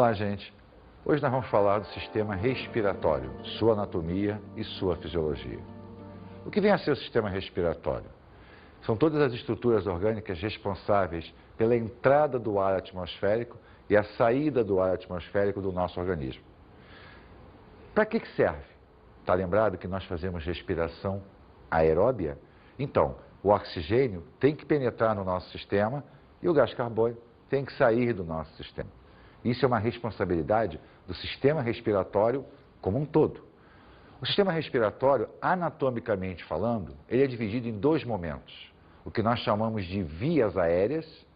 Olá, gente. Hoje nós vamos falar do sistema respiratório, sua anatomia e sua fisiologia. O que vem a ser o sistema respiratório? São todas as estruturas orgânicas responsáveis pela entrada do ar atmosférico e a saída do ar atmosférico do nosso organismo. Para que serve? Está lembrado que nós fazemos respiração aeróbia? Então, o oxigênio tem que penetrar no nosso sistema e o gás carbônico tem que sair do nosso sistema. Isso é uma responsabilidade do sistema respiratório como um todo. O sistema respiratório, anatomicamente falando, ele é dividido em dois momentos. O que nós chamamos de vias aéreas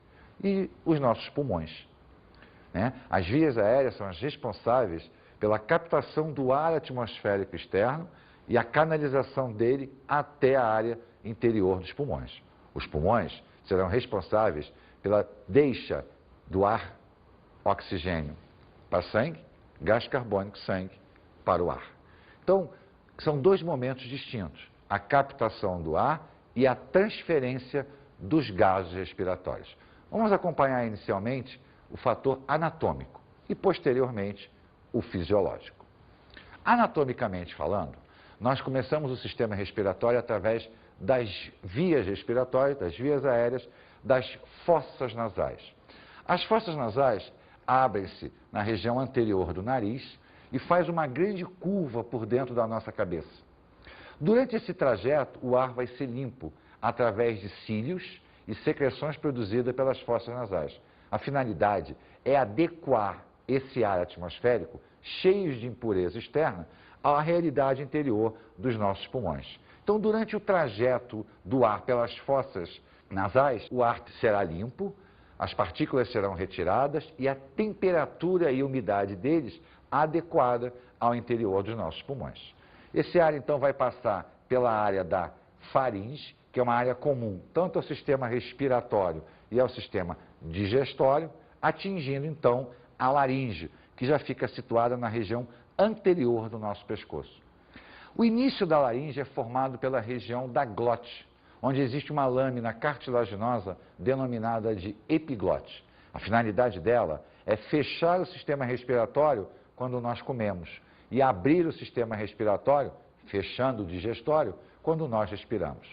e os nossos pulmões. As vias aéreas são as responsáveis pela captação do ar atmosférico externo e a canalização dele até a área interior dos pulmões. Os pulmões serão responsáveis pela deixa do ar oxigênio para sangue, gás carbônico sangue para o ar. Então, são dois momentos distintos, a captação do ar e a transferência dos gases respiratórios. Vamos acompanhar inicialmente o fator anatômico e posteriormente o fisiológico. Anatomicamente falando, nós começamos o sistema respiratório através das vias respiratórias, das vias aéreas, das fossas nasais. As fossas nasais abrem-se na região anterior do nariz e faz uma grande curva por dentro da nossa cabeça. Durante esse trajeto, o ar vai ser limpo através de cílios e secreções produzidas pelas fossas nasais. A finalidade é adequar esse ar atmosférico, cheio de impureza externa, à realidade interior dos nossos pulmões. Então, durante o trajeto do ar pelas fossas nasais, o ar será limpo, as partículas serão retiradas e a temperatura e umidade deles adequada ao interior dos nossos pulmões. Esse ar, então, vai passar pela área da faringe, que é uma área comum tanto ao sistema respiratório e ao sistema digestório, atingindo, então, a laringe, que já fica situada na região anterior do nosso pescoço. O início da laringe é formado pela região da glote, onde existe uma lâmina cartilaginosa denominada de epiglote. A finalidade dela é fechar o sistema respiratório quando nós comemos e abrir o sistema respiratório, fechando o digestório, quando nós respiramos.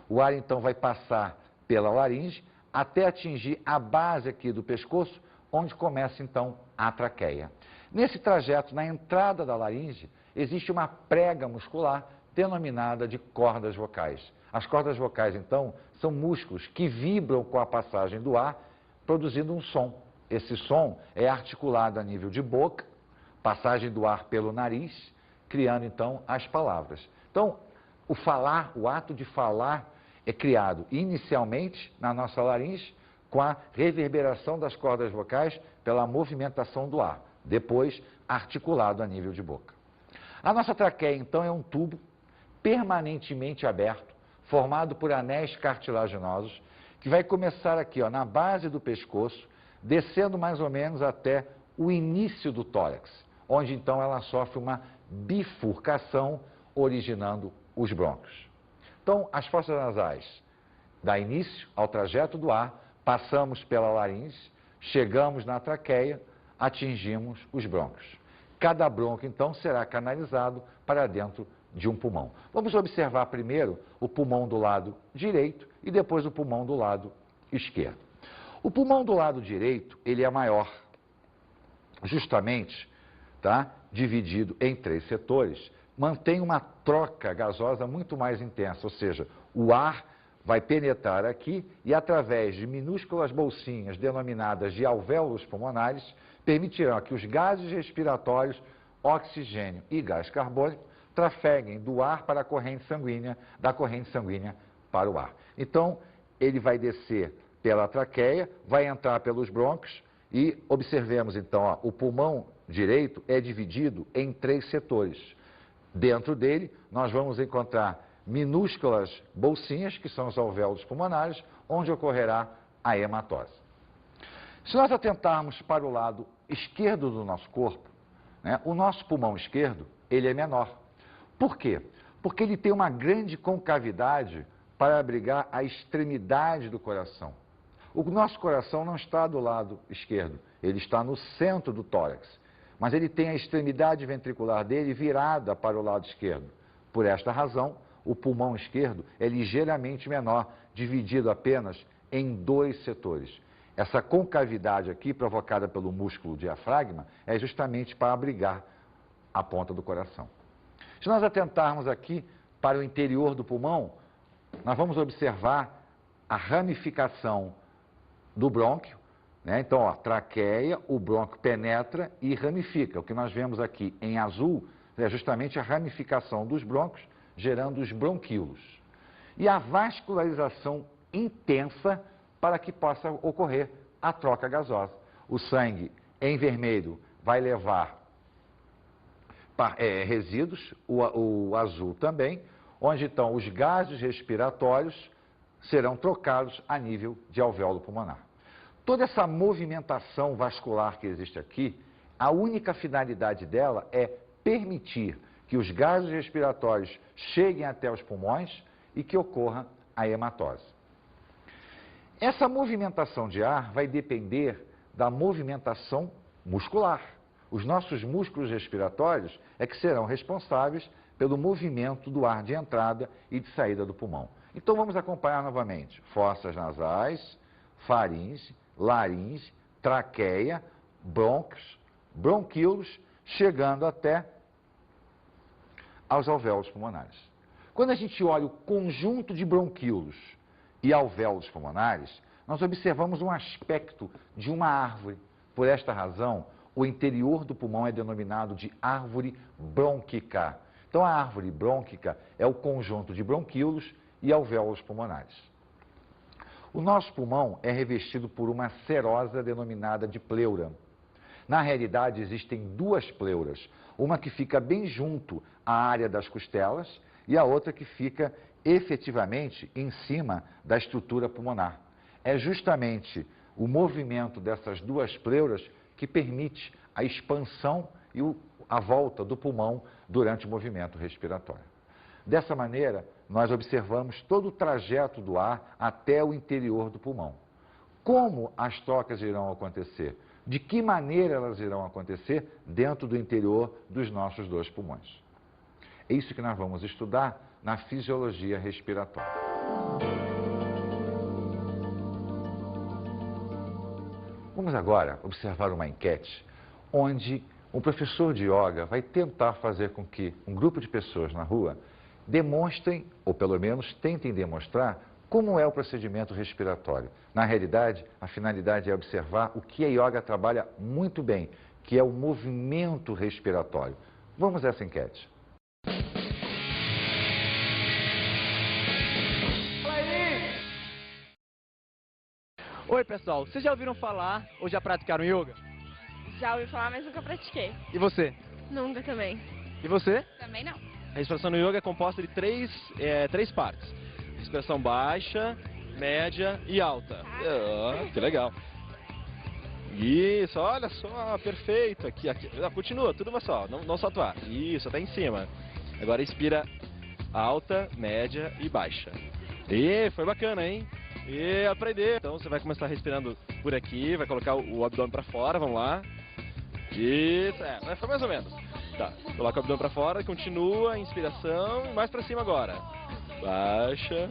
O ar, então, vai passar pela laringe até atingir a base aqui do pescoço, onde começa, então, a traqueia. Nesse trajeto, na entrada da laringe, existe uma prega muscular denominada de cordas vocais. As cordas vocais, então, são músculos que vibram com a passagem do ar, produzindo um som. Esse som é articulado a nível de boca, passagem do ar pelo nariz, criando, então, as palavras. Então, o falar, o ato de falar, é criado inicialmente na nossa laringe, com a reverberação das cordas vocais pela movimentação do ar, depois articulado a nível de boca. A nossa traqueia, então, é um tubo permanentemente aberto, formado por anéis cartilaginosos, que vai começar aqui, na base do pescoço, descendo mais ou menos até o início do tórax, onde então ela sofre uma bifurcação, originando os brônquios. Então, as fossas nasais dá início ao trajeto do ar, passamos pela laringe, chegamos na traqueia, atingimos os brônquios. Cada brônquio, então, será canalizado para dentro de um pulmão. Vamos observar primeiro o pulmão do lado direito e depois o pulmão do lado esquerdo. O pulmão do lado direito, ele é maior, justamente, dividido em três setores, mantém uma troca gasosa muito mais intensa, ou seja, o ar vai penetrar aqui e, através de minúsculas bolsinhas denominadas de alvéolos pulmonares, permitirão que os gases respiratórios, oxigênio e gás carbônico trafeguem do ar para a corrente sanguínea, da corrente sanguínea para o ar. Então, ele vai descer pela traqueia, vai entrar pelos brônquios e observemos então, o pulmão direito é dividido em três setores. Dentro dele, nós vamos encontrar minúsculas bolsinhas, que são os alvéolos pulmonares, onde ocorrerá a hematose. Se nós atentarmos para o lado esquerdo do nosso corpo, o nosso pulmão esquerdo, ele é menor. Por quê? Porque ele tem uma grande concavidade para abrigar a extremidade do coração. O nosso coração não está do lado esquerdo, ele está no centro do tórax, mas ele tem a extremidade ventricular dele virada para o lado esquerdo. Por esta razão, o pulmão esquerdo é ligeiramente menor, dividido apenas em 2 setores. Essa concavidade aqui, provocada pelo músculo diafragma, é justamente para abrigar a ponta do coração. Se nós atentarmos aqui para o interior do pulmão, nós vamos observar a ramificação do brônquio, né? Então, ó, traqueia, o brônquio penetra e ramifica. O que nós vemos aqui em azul é justamente a ramificação dos brônquios, gerando os bronquíolos. E a vascularização intensa para que possa ocorrer a troca gasosa. O sangue em vermelho vai levar resíduos, o azul também, onde então os gases respiratórios serão trocados a nível de alvéolo pulmonar. Toda essa movimentação vascular que existe aqui, a única finalidade dela é permitir que os gases respiratórios cheguem até os pulmões e que ocorra a hematose. Essa movimentação de ar vai depender da movimentação muscular. Os nossos músculos respiratórios é que serão responsáveis pelo movimento do ar de entrada e de saída do pulmão. Então vamos acompanhar novamente: fossas nasais, faringe, laringe, traqueia, brônquios, bronquíolos, chegando até aos alvéolos pulmonares. Quando a gente olha o conjunto de bronquíolos e alvéolos pulmonares, nós observamos um aspecto de uma árvore. Por esta razão, o interior do pulmão é denominado de árvore brônquica. Então, a árvore brônquica é o conjunto de bronquíolos e alvéolos pulmonares. O nosso pulmão é revestido por uma serosa denominada de pleura. Na realidade, existem 2 pleuras, uma que fica bem junto à área das costelas e a outra que fica efetivamente em cima da estrutura pulmonar. É justamente o movimento dessas 2 pleuras que permite a expansão e a volta do pulmão durante o movimento respiratório. Dessa maneira, nós observamos todo o trajeto do ar até o interior do pulmão. Como as trocas irão acontecer? De que maneira elas irão acontecer dentro do interior dos nossos 2 pulmões? É isso que nós vamos estudar na fisiologia respiratória. Vamos agora observar uma enquete onde um professor de yoga vai tentar fazer com que um grupo de pessoas na rua demonstrem, ou pelo menos tentem demonstrar, como é o procedimento respiratório. Na realidade, a finalidade é observar o que a yoga trabalha muito bem, que é o movimento respiratório. Vamos a essa enquete. Oi pessoal, vocês já ouviram falar ou já praticaram yoga? Já ouvi falar, mas nunca pratiquei. E você? Nunca também. E você? Também não. A respiração no yoga é composta de três partes. Respiração baixa, média e alta. Que legal. Isso, olha só, perfeito. Aqui. Não, continua, tudo uma só, não só atuar. Isso, até em cima. Agora inspira alta, média e baixa. E foi bacana, hein? E aprender. Então você vai começar respirando por aqui, vai colocar o abdômen para fora, vamos lá. Isso, foi mais ou menos. Tá, coloca o abdômen para fora, continua, inspiração, mais para cima agora. Baixa,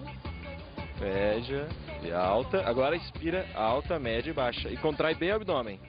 média e alta. Agora inspira alta, média e baixa. E contrai bem o abdômen.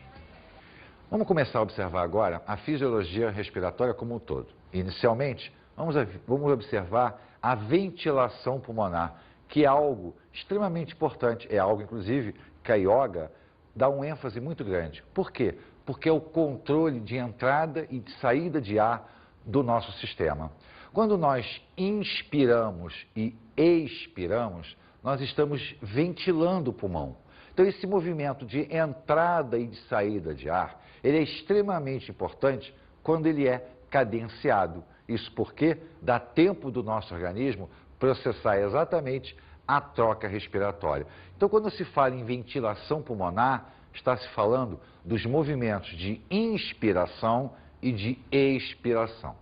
Vamos começar a observar agora a fisiologia respiratória como um todo. Inicialmente, vamos observar a ventilação pulmonar, que é algo extremamente importante. É algo, inclusive, que a yoga dá um ênfase muito grande. Por quê? Porque é o controle de entrada e de saída de ar do nosso sistema. Quando nós inspiramos e expiramos, nós estamos ventilando o pulmão. Então, esse movimento de entrada e de saída de ar, ele é extremamente importante quando ele é cadenciado. Isso porque dá tempo do nosso organismo processar exatamente a troca respiratória. Então, quando se fala em ventilação pulmonar, está se falando dos movimentos de inspiração e de expiração.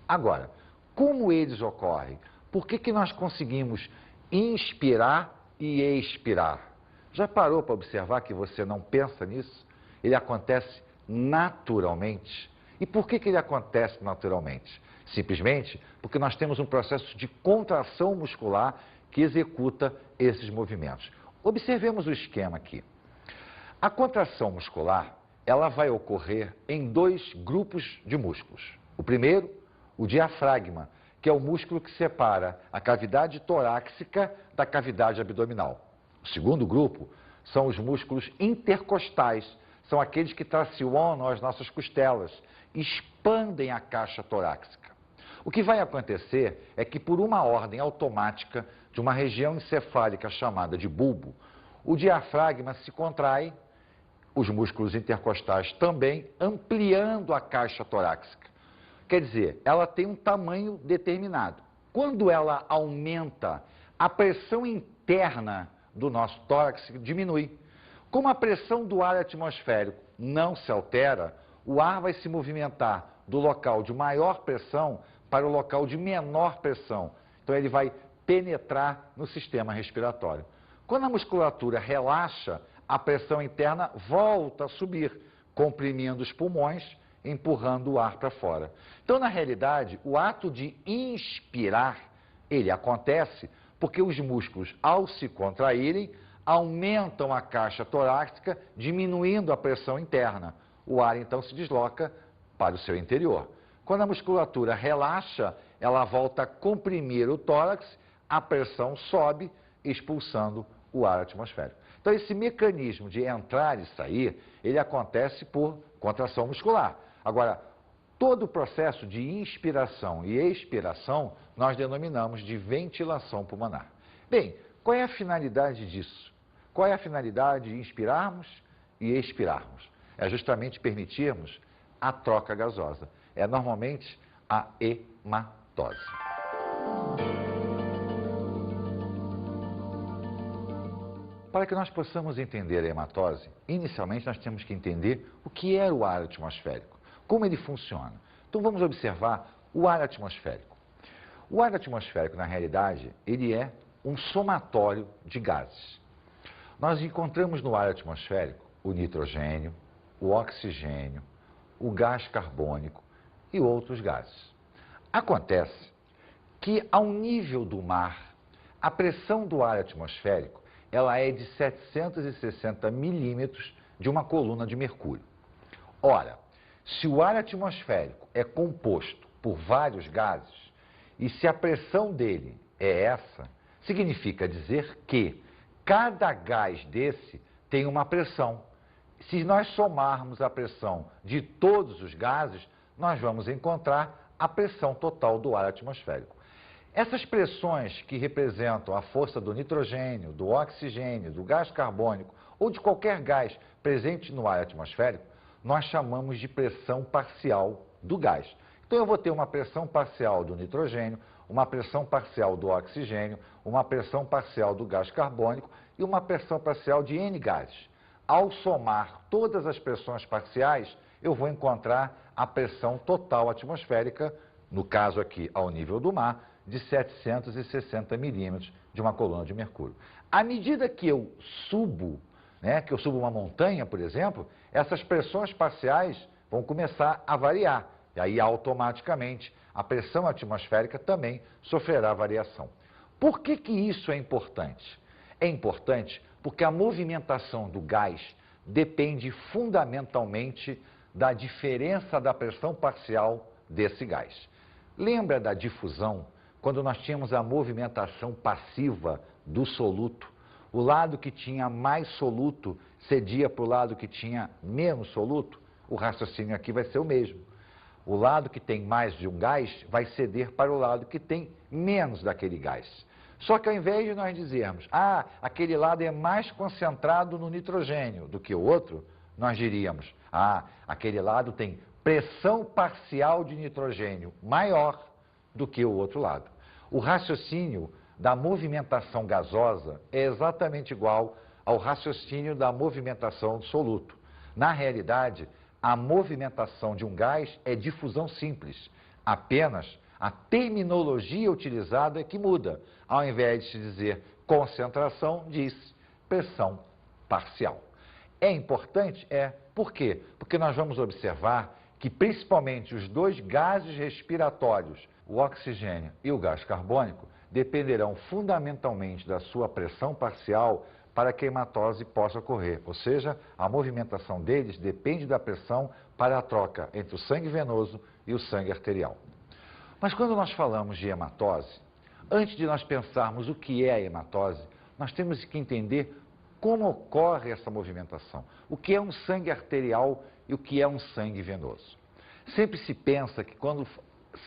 Agora, como eles ocorrem? Por que nós conseguimos inspirar e expirar? Já parou para observar que você não pensa nisso? Ele acontece naturalmente. E por que ele acontece naturalmente? Simplesmente porque nós temos um processo de contração muscular que executa esses movimentos. Observemos o esquema aqui. A contração muscular, ela vai ocorrer em dois grupos de músculos. O primeiro, o diafragma, que é o músculo que separa a cavidade torácica da cavidade abdominal. O segundo grupo são os músculos intercostais, são aqueles que tracionam as nossas costelas, expandem a caixa torácica. O que vai acontecer é que, por uma ordem automática de uma região encefálica chamada de bulbo, o diafragma se contrai, os músculos intercostais também, ampliando a caixa torácica. Quer dizer, ela tem um tamanho determinado. Quando ela aumenta, a pressão interna do nosso tórax diminui. Como a pressão do ar atmosférico não se altera, o ar vai se movimentar do local de maior pressão para o local de menor pressão. Então ele vai penetrar no sistema respiratório. Quando a musculatura relaxa, a pressão interna volta a subir, comprimindo os pulmões, empurrando o ar para fora. Então, na realidade, o ato de inspirar, ele acontece porque os músculos, ao se contraírem, aumentam a caixa torácica, diminuindo a pressão interna. O ar, então, se desloca para o seu interior. Quando a musculatura relaxa, ela volta a comprimir o tórax, a pressão sobe, expulsando o ar atmosférico. Então, esse mecanismo de entrar e sair, ele acontece por contração muscular. Agora, todo o processo de inspiração e expiração, nós denominamos de ventilação pulmonar. Bem, qual é a finalidade disso? Qual é a finalidade de inspirarmos e expirarmos? É justamente permitirmos a troca gasosa. É normalmente a hematose. Para que nós possamos entender a hematose, inicialmente nós temos que entender o que é o ar atmosférico, como ele funciona. Então vamos observar o ar atmosférico. O ar atmosférico, na realidade, ele é um somatório de gases. Nós encontramos no ar atmosférico o nitrogênio, o oxigênio, o gás carbônico e outros gases. Acontece que, ao nível do mar, a pressão do ar atmosférico ela é de 760 milímetros de uma coluna de mercúrio. Ora, se o ar atmosférico é composto por vários gases, e se a pressão dele é essa, significa dizer que cada gás desse tem uma pressão. Se nós somarmos a pressão de todos os gases, nós vamos encontrar a pressão total do ar atmosférico. Essas pressões que representam a força do nitrogênio, do oxigênio, do gás carbônico ou de qualquer gás presente no ar atmosférico, nós chamamos de pressão parcial do gás. Então eu vou ter uma pressão parcial do nitrogênio, uma pressão parcial do oxigênio, uma pressão parcial do gás carbônico e uma pressão parcial de N gases. Ao somar todas as pressões parciais, eu vou encontrar a pressão total atmosférica, no caso aqui ao nível do mar, de 760 milímetros de uma coluna de mercúrio. À medida que eu subo, que eu subo uma montanha, por exemplo, essas pressões parciais vão começar a variar. E aí, automaticamente, a pressão atmosférica também sofrerá variação. Por que isso é importante? É importante porque a movimentação do gás depende fundamentalmente da diferença da pressão parcial desse gás. Lembra da difusão? Quando nós tínhamos a movimentação passiva do soluto, o lado que tinha mais soluto cedia para o lado que tinha menos soluto, o raciocínio aqui vai ser o mesmo. O lado que tem mais de um gás vai ceder para o lado que tem menos daquele gás. Só que ao invés de nós dizermos, aquele lado é mais concentrado no nitrogênio do que o outro, nós diríamos, aquele lado tem pressão parcial de nitrogênio maior do que o outro lado. O raciocínio da movimentação gasosa é exatamente igual ao raciocínio da movimentação do soluto. Na realidade, a movimentação de um gás é difusão simples. Apenas a terminologia utilizada é que muda. Ao invés de se dizer concentração, diz pressão parcial. É importante? É. Por quê? Porque nós vamos observar que principalmente os dois gases respiratórios, o oxigênio e o gás carbônico, dependerão fundamentalmente da sua pressão parcial para que a hematose possa ocorrer. Ou seja, a movimentação deles depende da pressão para a troca entre o sangue venoso e o sangue arterial. Mas quando nós falamos de hematose, antes de nós pensarmos o que é a hematose, nós temos que entender como ocorre essa movimentação. O que é um sangue arterial e o que é um sangue venoso. Sempre se pensa que quando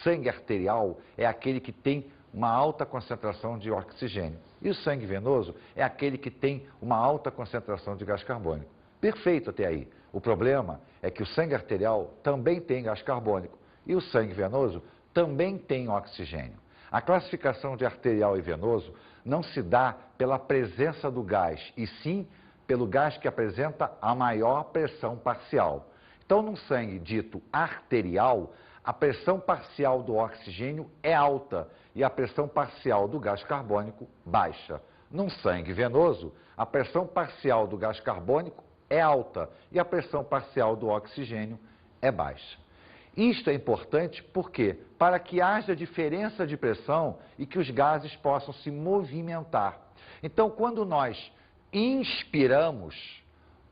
sangue arterial é aquele que tem uma alta concentração de oxigênio e o sangue venoso é aquele que tem uma alta concentração de gás carbônico. Perfeito até aí. O problema é que o sangue arterial também tem gás carbônico e o sangue venoso também tem oxigênio. A classificação de arterial e venoso não se dá pela presença do gás, e sim pelo gás que apresenta a maior pressão parcial. Então, num sangue dito arterial, a pressão parcial do oxigênio é alta e a pressão parcial do gás carbônico baixa. Num sangue venoso, a pressão parcial do gás carbônico é alta e a pressão parcial do oxigênio é baixa. Isto é importante porque para que haja diferença de pressão e que os gases possam se movimentar. Então, quando nós inspiramos,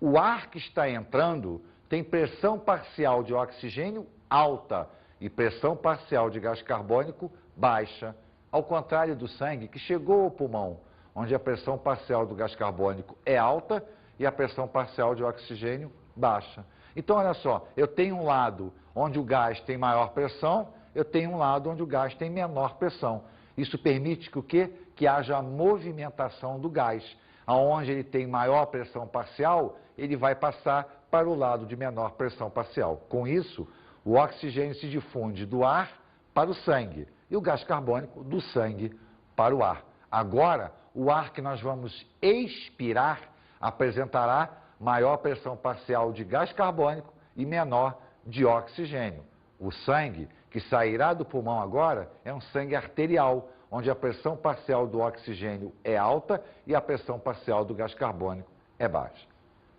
o ar que está entrando tem pressão parcial de oxigênio alta e pressão parcial de gás carbônico baixa, ao contrário do sangue que chegou ao pulmão, onde a pressão parcial do gás carbônico é alta e a pressão parcial de oxigênio baixa. Então, olha só, eu tenho um lado onde o gás tem maior pressão, eu tenho um lado onde o gás tem menor pressão. Isso permite que o quê? Que haja movimentação do gás. Aonde ele tem maior pressão parcial, ele vai passar para o lado de menor pressão parcial. Com isso, o oxigênio se difunde do ar para o sangue e o gás carbônico do sangue para o ar. Agora, o ar que nós vamos expirar apresentará maior pressão parcial de gás carbônico e menor de oxigênio. O sangue que sairá do pulmão agora é um sangue arterial, onde a pressão parcial do oxigênio é alta e a pressão parcial do gás carbônico é baixa.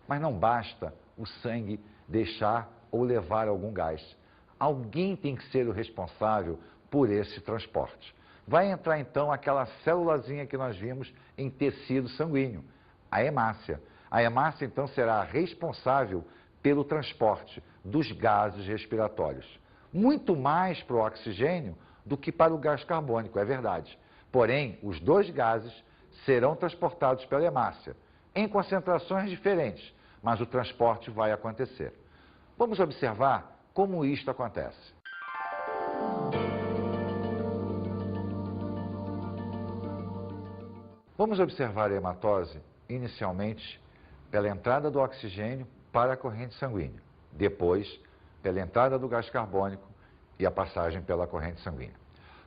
Mas não basta o sangue deixar ou levar algum gás. Alguém tem que ser o responsável por esse transporte. Vai entrar então aquela célulazinha que nós vimos em tecido sanguíneo, a hemácia. A hemácia então será responsável pelo transporte dos gases respiratórios. Muito mais para o oxigênio do que para o gás carbônico, é verdade. Porém, os dois gases serão transportados pela hemácia, em concentrações diferentes, mas o transporte vai acontecer. Vamos observar como isto acontece. Vamos observar a hematose inicialmente pela entrada do oxigênio para a corrente sanguínea, depois pela entrada do gás carbônico e a passagem pela corrente sanguínea.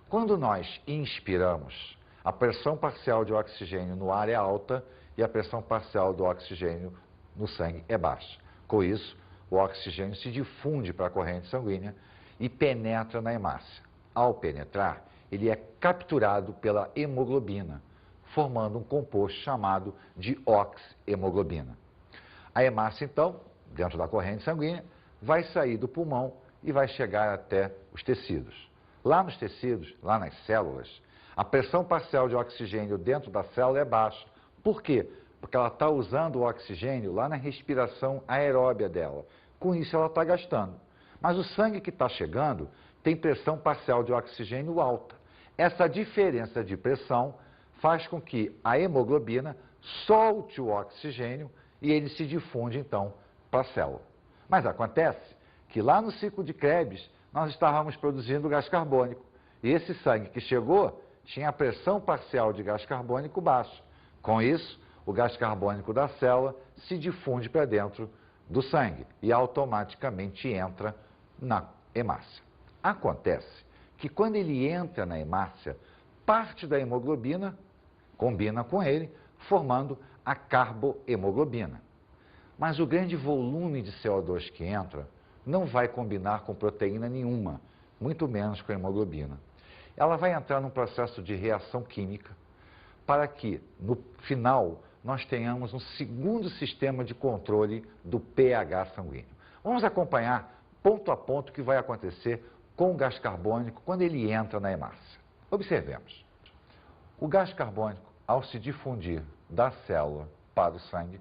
Quando nós inspiramos, a pressão parcial de oxigênio no ar é alta e a pressão parcial do oxigênio no sangue é baixa. Com isso, o oxigênio se difunde para a corrente sanguínea e penetra na hemácia. Ao penetrar, ele é capturado pela hemoglobina, formando um composto chamado de oxihemoglobina. A hemácia, então, dentro da corrente sanguínea, vai sair do pulmão e vai chegar até os tecidos. Lá nos tecidos, lá nas células, a pressão parcial de oxigênio dentro da célula é baixa. Por quê? Porque ela está usando o oxigênio lá na respiração aeróbia dela. Com isso, ela está gastando. Mas o sangue que está chegando tem pressão parcial de oxigênio alta. Essa diferença de pressão faz com que a hemoglobina solte o oxigênio e ele se difunde, então, para a célula. Mas acontece que lá no ciclo de Krebs, nós estávamos produzindo gás carbônico. E esse sangue que chegou tinha a pressão parcial de gás carbônico baixa. Com isso, o gás carbônico da célula se difunde para dentro do sangue e automaticamente entra na hemácia. Acontece que quando ele entra na hemácia, parte da hemoglobina combina com ele, formando a carbohemoglobina. Mas o grande volume de CO2 que entra não vai combinar com proteína nenhuma, muito menos com a hemoglobina. Ela vai entrar num processo de reação química para que, no final, nós tenhamos um segundo sistema de controle do pH sanguíneo. Vamos acompanhar ponto a ponto o que vai acontecer com o gás carbônico quando ele entra na hemácia. Observemos. O gás carbônico, ao se difundir da célula para o sangue,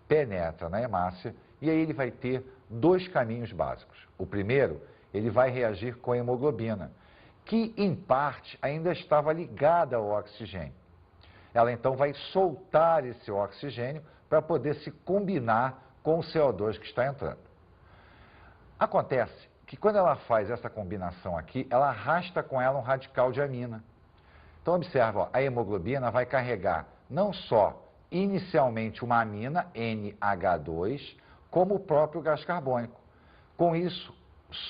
penetra na hemácia e aí ele vai ter dois caminhos básicos. O primeiro, ele vai reagir com a hemoglobina, que em parte ainda estava ligada ao oxigênio. Ela então vai soltar esse oxigênio para poder se combinar com o CO2 que está entrando. Acontece que quando ela faz essa combinação aqui, ela arrasta com ela um radical de amina. Então observa, ó, a hemoglobina vai carregar não só inicialmente uma amina, NH2, como o próprio gás carbônico. Com isso,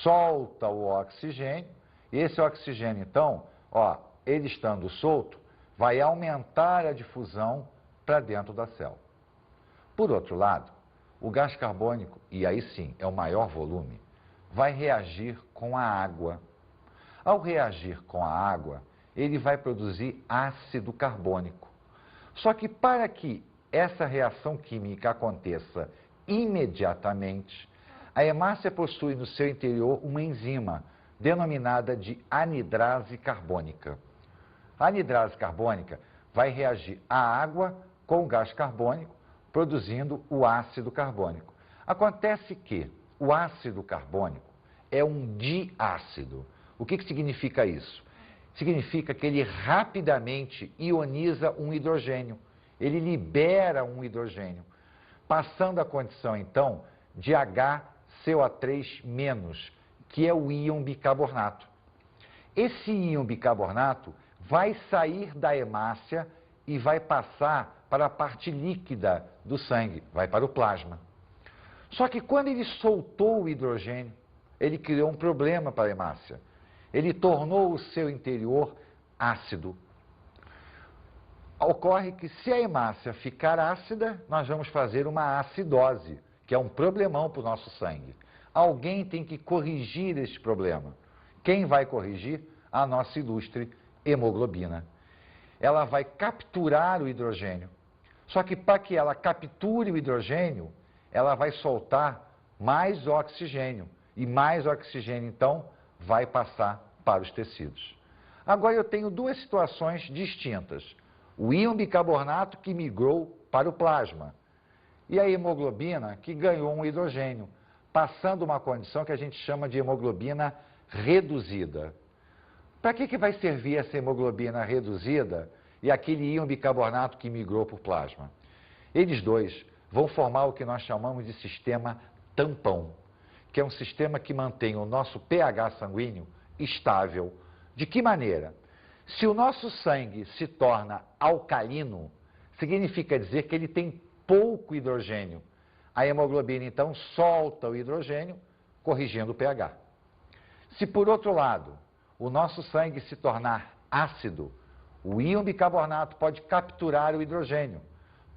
solta o oxigênio, e esse oxigênio então, ó, ele estando solto, vai aumentar a difusão para dentro da célula. Por outro lado, o gás carbônico, e aí sim é o maior volume, vai reagir com a água. Ao reagir com a água, ele vai produzir ácido carbônico. Só que para que essa reação química aconteça imediatamente, a hemácia possui no seu interior uma enzima denominada de anidrase carbônica. A anidrase carbônica vai reagir a água com o gás carbônico, produzindo o ácido carbônico. Acontece que o ácido carbônico é um diácido. O que significa isso? Significa que ele rapidamente ioniza um hidrogênio. Ele libera um hidrogênio, passando a condição, então, de HCO3-, que é o íon bicarbonato. Esse íon bicarbonato vai sair da hemácia e vai passar para a parte líquida do sangue, vai para o plasma. Só que quando ele soltou o hidrogênio, ele criou um problema para a hemácia. Ele tornou o seu interior ácido. Ocorre que se a hemácia ficar ácida, nós vamos fazer uma acidose, que é um problemão para o nosso sangue. Alguém tem que corrigir esse problema. Quem vai corrigir? A nossa ilustre hemoglobina. Ela vai capturar o hidrogênio. Só que para que ela capture o hidrogênio, ela vai soltar mais oxigênio. E mais oxigênio, então, vai passar para os tecidos. Agora eu tenho duas situações distintas. O íon bicarbonato que migrou para o plasma e a hemoglobina que ganhou um hidrogênio, passando uma condição que a gente chama de hemoglobina reduzida. Para que vai servir essa hemoglobina reduzida e aquele íon bicarbonato que migrou para o plasma? Eles dois vão formar o que nós chamamos de sistema tampão, que é um sistema que mantém o nosso pH sanguíneo estável. De que maneira? Se o nosso sangue se torna alcalino, significa dizer que ele tem pouco hidrogênio. A hemoglobina, então, solta o hidrogênio, corrigindo o pH. Se, por outro lado, o nosso sangue se tornar ácido, o íon bicarbonato pode capturar o hidrogênio,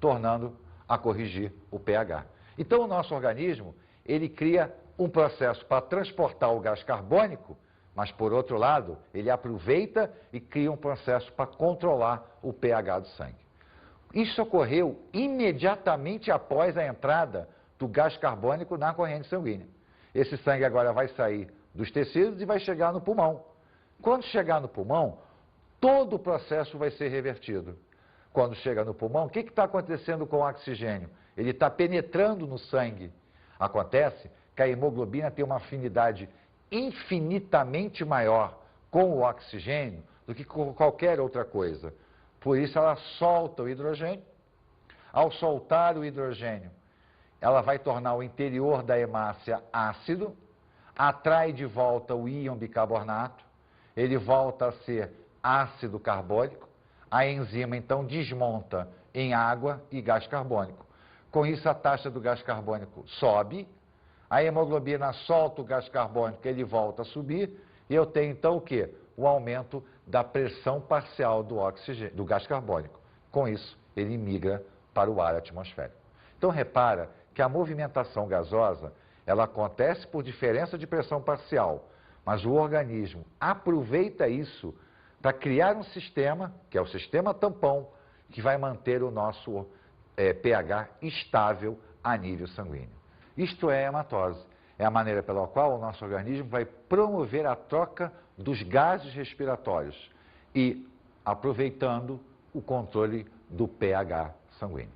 tornando a corrigir o pH. Então, o nosso organismo, ele cria um processo para transportar o gás carbônico, mas, por outro lado, ele aproveita e cria um processo para controlar o pH do sangue. Isso ocorreu imediatamente após a entrada do gás carbônico na corrente sanguínea. Esse sangue agora vai sair dos tecidos e vai chegar no pulmão. Quando chegar no pulmão, todo o processo vai ser revertido. Quando chega no pulmão, o que está acontecendo com o oxigênio? Ele está penetrando no sangue. Acontece que a hemoglobina tem uma afinidade infinitamente maior com o oxigênio do que com qualquer outra coisa. Por isso ela solta o hidrogênio. Ao soltar o hidrogênio, ela vai tornar o interior da hemácia ácido, atrai de volta o íon bicarbonato, ele volta a ser ácido carbônico, a enzima então desmonta em água e gás carbônico. Com isso a taxa do gás carbônico sobe, a hemoglobina solta o gás carbônico, ele volta a subir, e eu tenho então o quê? O aumento da pressão parcial do oxigênio, do gás carbônico. Com isso, ele migra para o ar atmosférico. Então repara que a movimentação gasosa, ela acontece por diferença de pressão parcial, mas o organismo aproveita isso para criar um sistema, que é o sistema tampão, que vai manter o nosso pH estável a nível sanguíneo. Isto é a hematose. É a maneira pela qual o nosso organismo vai promover a troca dos gases respiratórios e aproveitando o controle do pH sanguíneo.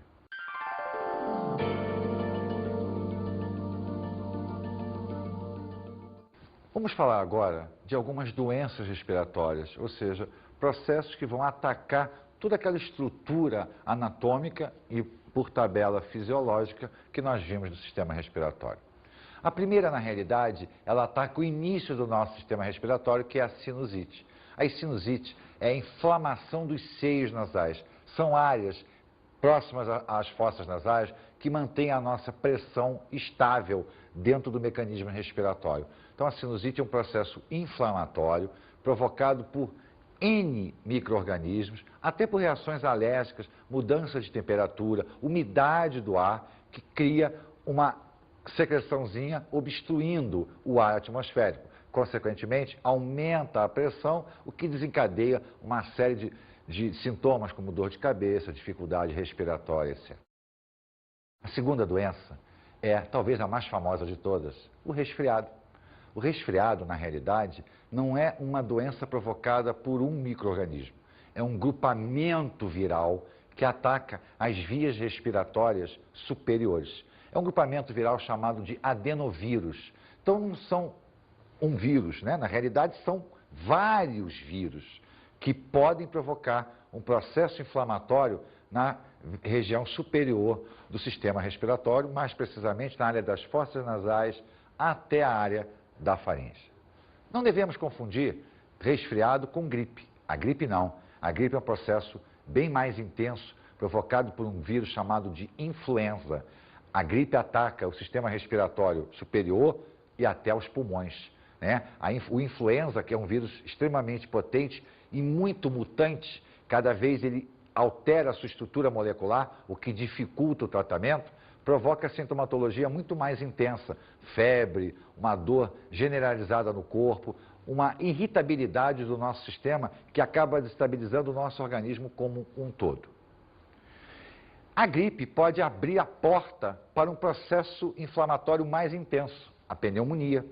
Vamos falar agora de algumas doenças respiratórias, ou seja, processos que vão atacar toda aquela estrutura anatômica e, por tabela fisiológica, que nós vimos do sistema respiratório. A primeira, na realidade, ela ataca o início do nosso sistema respiratório, que é a sinusite. A sinusite é a inflamação dos seios nasais. São áreas próximas às fossas nasais que mantêm a nossa pressão estável dentro do mecanismo respiratório. Então, a sinusite é um processo inflamatório provocado por N micro-organismos, até por reações alérgicas, mudança de temperatura, umidade do ar, que cria uma secreçãozinha obstruindo o ar atmosférico. Consequentemente, aumenta a pressão, o que desencadeia uma série de sintomas como dor de cabeça, dificuldade respiratória, etc. A segunda doença é talvez a mais famosa de todas, o resfriado. O resfriado, na realidade, não é uma doença provocada por um micro-organismo. É um grupamento viral que ataca as vias respiratórias superiores. É um grupamento viral chamado de adenovírus. Então, não são um vírus, né? Na realidade, são vários vírus que podem provocar um processo inflamatório na região superior do sistema respiratório, mais precisamente na área das fossas nasais até a área da faringe. Não devemos confundir resfriado com gripe. A gripe não. A gripe é um processo bem mais intenso, provocado por um vírus chamado de influenza. A gripe ataca o sistema respiratório superior e até os pulmões, né? O influenza, que é um vírus extremamente potente e muito mutante, cada vez ele altera a sua estrutura molecular, o que dificulta o tratamento, provoca sintomatologia muito mais intensa, febre, uma dor generalizada no corpo, uma irritabilidade do nosso sistema que acaba desestabilizando o nosso organismo como um todo. A gripe pode abrir a porta para um processo inflamatório mais intenso, a pneumonia.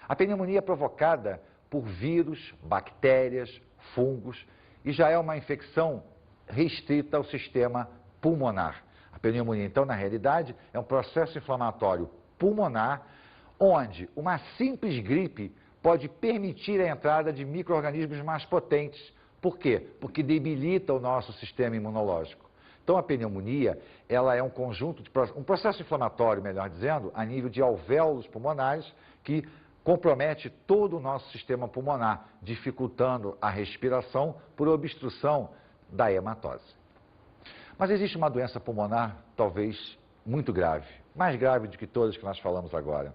A pneumonia é provocada por vírus, bactérias, fungos e já é uma infecção restrita ao sistema pulmonar. A pneumonia, então, na realidade, é um processo inflamatório pulmonar onde uma simples gripe pode permitir a entrada de micro-organismos mais potentes. Por quê? Porque debilita o nosso sistema imunológico. Então, a pneumonia, ela é um conjunto de um processo inflamatório, melhor dizendo, a nível de alvéolos pulmonares, que compromete todo o nosso sistema pulmonar, dificultando a respiração por obstrução da hematose. Mas existe uma doença pulmonar, talvez muito grave, mais grave do que todas que nós falamos agora,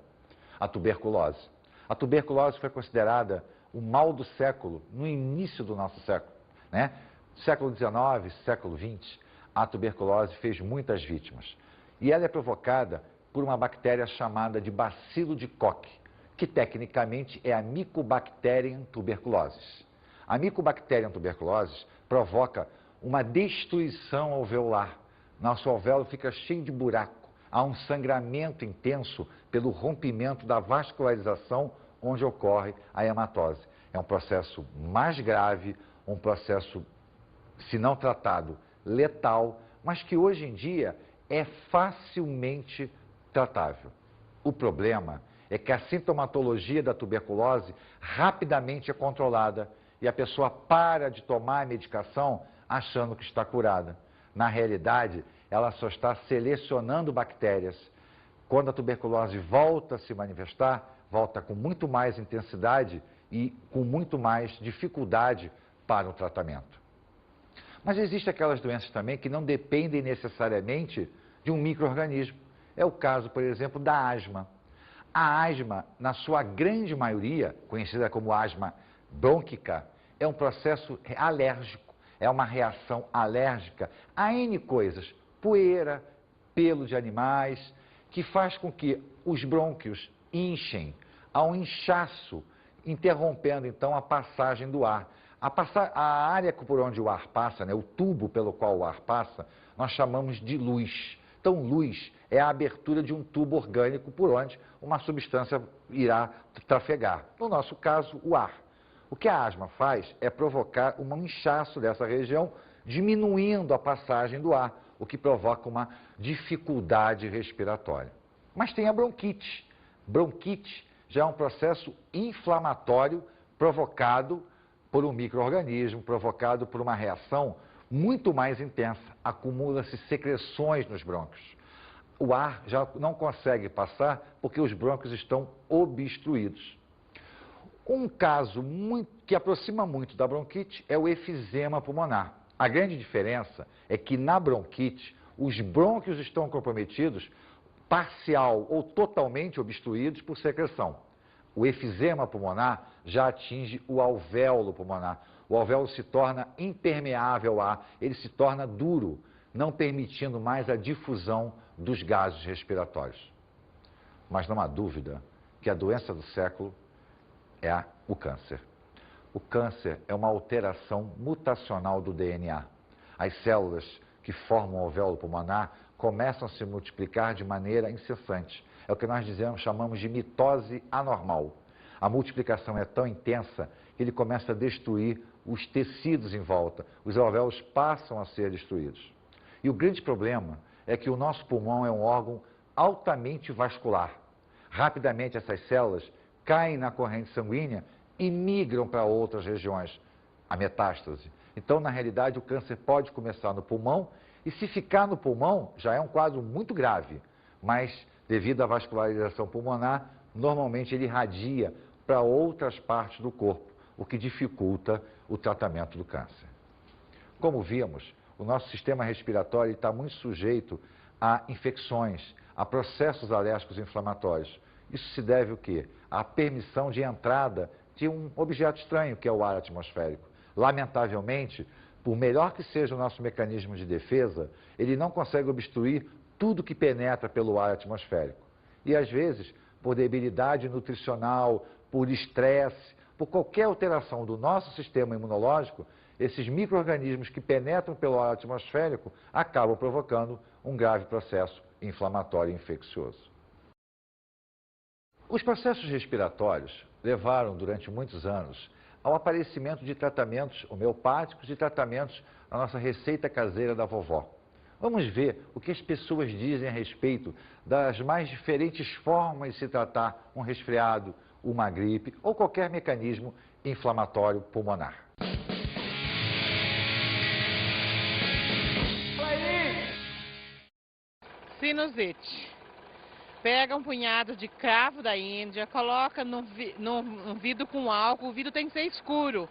a tuberculose. A tuberculose foi considerada o mal do século, no início do nosso século, né? Século XIX, século XX, a tuberculose fez muitas vítimas. E ela é provocada por uma bactéria chamada de bacilo de Koch, que tecnicamente é a Mycobacterium tuberculosis. A Mycobacterium tuberculosis provoca uma destruição alveolar. Nosso alvéolo fica cheio de buraco. Há um sangramento intenso pelo rompimento da vascularização onde ocorre a hematose. É um processo mais grave, um processo, se não tratado, letal, mas que hoje em dia é facilmente tratável. O problema é que a sintomatologia da tuberculose rapidamente é controlada e a pessoa para de tomar a medicação achando que está curada. Na realidade, ela só está selecionando bactérias. Quando a tuberculose volta a se manifestar, volta com muito mais intensidade e com muito mais dificuldade para o tratamento. Mas existem aquelas doenças também que não dependem necessariamente de um micro-organismo. É o caso, por exemplo, da asma. A asma, na sua grande maioria, conhecida como asma brônquica, é um processo alérgico, é uma reação alérgica a N coisas, poeira, pelo de animais, que faz com que os brônquios inchem, há um inchaço, interrompendo então a passagem do ar. A área por onde o ar passa, né, o tubo pelo qual o ar passa, nós chamamos de luz. Então, luz é a abertura de um tubo orgânico por onde uma substância irá trafegar. No nosso caso, o ar. O que a asma faz é provocar um inchaço dessa região, diminuindo a passagem do ar, o que provoca uma dificuldade respiratória. Mas tem a bronquite. Bronquite já é um processo inflamatório provocado por um micro-organismo, provocado por uma reação muito mais intensa. Acumula-se secreções nos brônquios. O ar já não consegue passar porque os brônquios estão obstruídos. Um caso que aproxima muito da bronquite é o efizema pulmonar. A grande diferença é que na bronquite, os brônquios estão comprometidos, parcial ou totalmente obstruídos por secreção. O efizema pulmonar já atinge o alvéolo pulmonar. O alvéolo se torna impermeável ao ar, ele se torna duro, não permitindo mais a difusão dos gases respiratórios. Mas não há dúvida que a doença do século é o câncer. O câncer é uma alteração mutacional do DNA. As células que formam o alvéolo pulmonar começam a se multiplicar de maneira incessante. É o que nós chamamos de mitose anormal. A multiplicação é tão intensa que ele começa a destruir os tecidos em volta. Os alvéolos passam a ser destruídos. E o grande problema é que o nosso pulmão é um órgão altamente vascular. Rapidamente essas células caem na corrente sanguínea e migram para outras regiões, a metástase. Então, na realidade, o câncer pode começar no pulmão e se ficar no pulmão já é um quadro muito grave, mas devido à vascularização pulmonar, normalmente ele irradia para outras partes do corpo, o que dificulta o tratamento do câncer. Como vimos, o nosso sistema respiratório está muito sujeito a infecções, a processos alérgicos inflamatórios. Isso se deve o quê? À permissão de entrada de um objeto estranho, que é o ar atmosférico. Lamentavelmente, por melhor que seja o nosso mecanismo de defesa, ele não consegue obstruir tudo que penetra pelo ar atmosférico. E às vezes, por debilidade nutricional, por estresse, por qualquer alteração do nosso sistema imunológico, esses micro-organismos que penetram pelo ar atmosférico acabam provocando um grave processo inflamatório e infeccioso. Os processos respiratórios levaram durante muitos anos ao aparecimento de tratamentos homeopáticos e tratamentos na nossa receita caseira da vovó. Vamos ver o que as pessoas dizem a respeito das mais diferentes formas de se tratar um resfriado, uma gripe ou qualquer mecanismo inflamatório pulmonar. Sinusite. Pega um punhado de cravo da Índia, coloca no vidro com álcool, o vidro tem que ser escuro.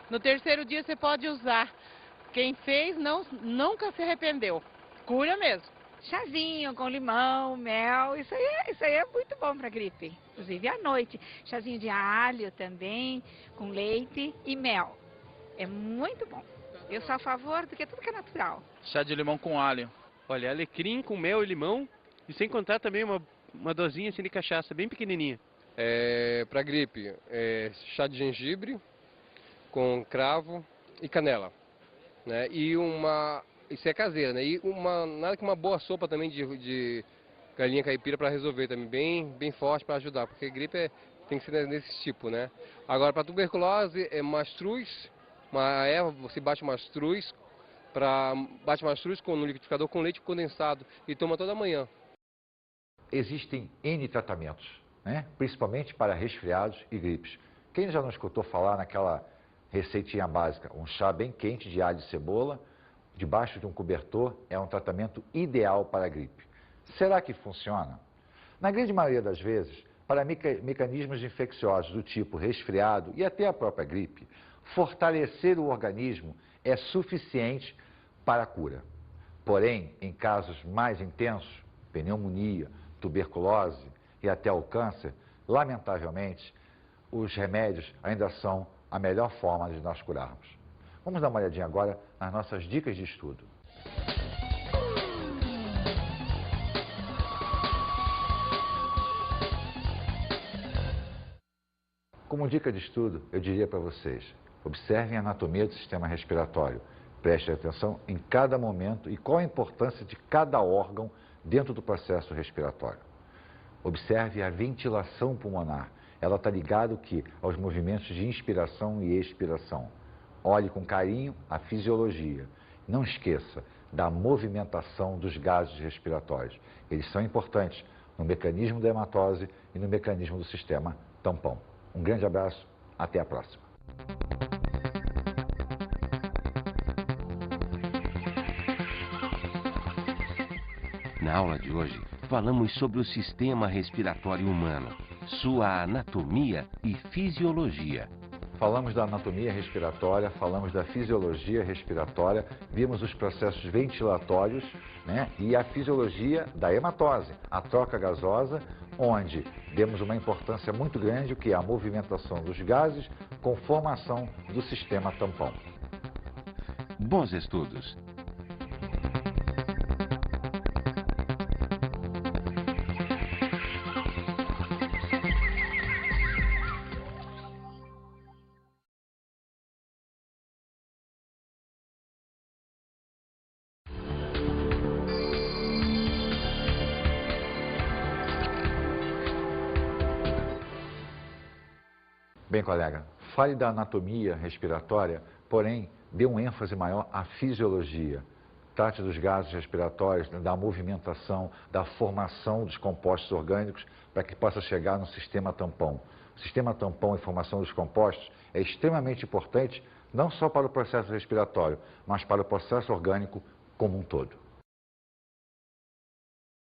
No terceiro dia você pode usar. Quem fez nunca se arrependeu. Cura mesmo. Chazinho com limão, mel, isso aí é muito bom para gripe. Inclusive à noite. Chazinho de alho também, com leite e mel. É muito bom. Eu sou a favor do que tudo que é natural. Chá de limão com alho. Olha, alecrim com mel e limão e sem contar também uma dosinha assim de cachaça, bem pequenininha. Para gripe, chá de gengibre com cravo e canela, né? Isso é caseira, né? E nada que uma boa sopa também de galinha caipira para resolver também, bem forte para ajudar, porque gripe tem que ser desse tipo, né? Agora, para tuberculose, é mastruz, uma erva, você bate mastruz no liquidificador com leite condensado e toma toda manhã. Existem N tratamentos, né? Principalmente para resfriados e gripes. Quem já não escutou falar naquela receitinha básica, um chá bem quente de alho e cebola, debaixo de um cobertor, é um tratamento ideal para a gripe. Será que funciona? Na grande maioria das vezes, para mecanismos infecciosos do tipo resfriado e até a própria gripe, fortalecer o organismo é suficiente para a cura. Porém, em casos mais intensos, pneumonia, tuberculose e até o câncer, lamentavelmente, os remédios ainda são a melhor forma de nós curarmos. Vamos dar uma olhadinha agora nas nossas dicas de estudo. Como dica de estudo, eu diria para vocês, Observem a anatomia do sistema respiratório. Prestem atenção em cada momento e qual a importância de cada órgão dentro do processo respiratório. Observe a ventilação pulmonar. Ela está ligada aos movimentos de inspiração e expiração. Olhe com carinho a fisiologia. Não esqueça da movimentação dos gases respiratórios. Eles são importantes no mecanismo da hematose e no mecanismo do sistema tampão. Um grande abraço, até a próxima. Na aula de hoje, falamos sobre o sistema respiratório humano, sua anatomia e fisiologia. Falamos da anatomia respiratória, falamos da fisiologia respiratória, vimos os processos ventilatórios, né, e a fisiologia da hematose, a troca gasosa, onde demos uma importância muito grande, o que é a movimentação dos gases com formação do sistema tampão. Bons estudos! Bem, colega, fale da anatomia respiratória, porém, dê um ênfase maior à fisiologia. Trate dos gases respiratórios, da movimentação, da formação dos compostos orgânicos para que possa chegar no sistema tampão. O sistema tampão e formação dos compostos é extremamente importante, não só para o processo respiratório, mas para o processo orgânico como um todo.